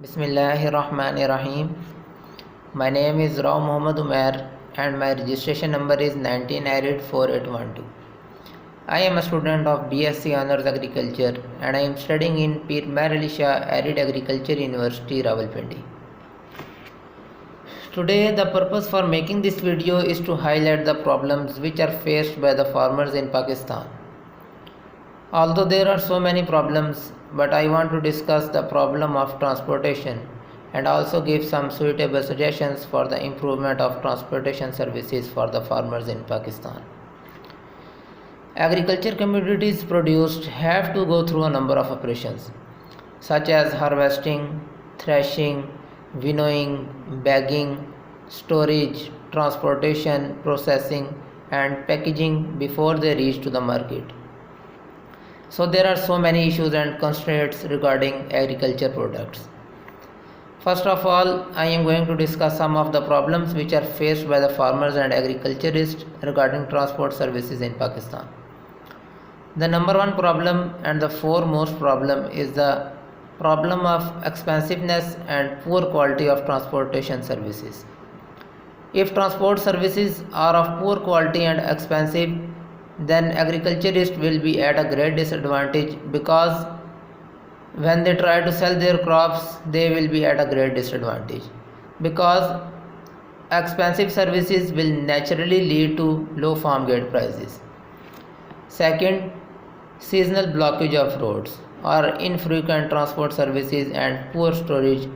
Bismillahirrahmanirrahim. My name is Rao Muhammad Umair and my registration number is 19984812. I am a student of BSc Honours Agriculture and I am studying in Pir Meher Ali Shah Arid Agriculture University, Rawalpindi. Today the purpose for making this video is to highlight the problems which are faced by the farmers in Pakistan. Although there are so many problems, but I want to discuss the problem of transportation and also give some suitable suggestions for the improvement of transportation services for the farmers in Pakistan. Agriculture commodities produced have to go through a number of operations such as harvesting, threshing, winnowing, bagging, storage, transportation, processing and packaging before they reach to the market. So there are so many issues and constraints regarding agriculture products. First of all, I am going to discuss some of the problems which are faced by the farmers and agriculturists regarding transport services in Pakistan. The number one problem and the foremost problem is the problem of expensiveness and poor quality of transportation services. If transport services are of poor quality and expensive, then agriculturists will be at a great disadvantage, because when they try to sell their crops they will be at a great disadvantage, because expensive services will naturally lead to low farm gate prices. Second, seasonal blockage of roads or infrequent transport services and poor storage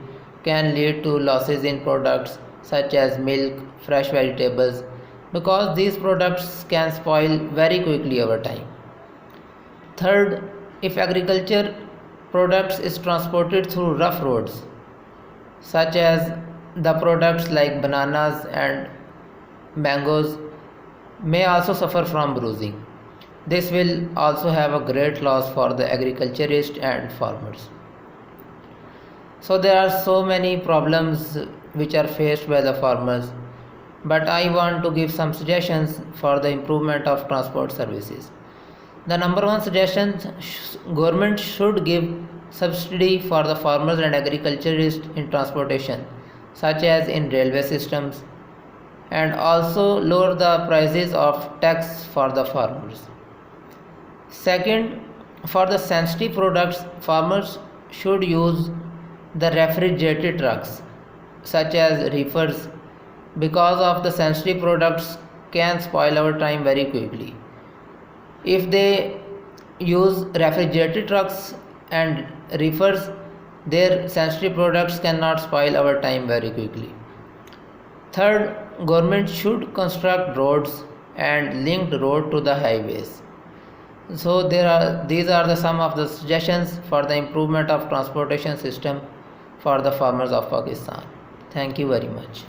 can lead to losses in products such as milk, fresh vegetables, because these products can spoil very quickly over time. Third, if agriculture products is transported through rough roads, such as the products like bananas and mangoes may also suffer from bruising. This will also have a great loss for the agriculturist and farmers. So there are so many problems which are faced by the farmers, but I want to give some suggestions for the improvement of transport services. The number one suggestion, government should give subsidy for the farmers and agriculturists in transportation, such as in railway systems, and also lower the prices of tax for the farmers. Second, for the sensitive products, farmers should use the refrigerated trucks such as reefers, because of the sensitive products can spoil over time very quickly. If they use refrigerated trucks and reefers, their sensitive products cannot spoil over time very quickly. Third, government should construct roads and link the road to the highways. So these are some of the suggestions for the improvement of transportation system for the farmers of Pakistan. Thank you very much.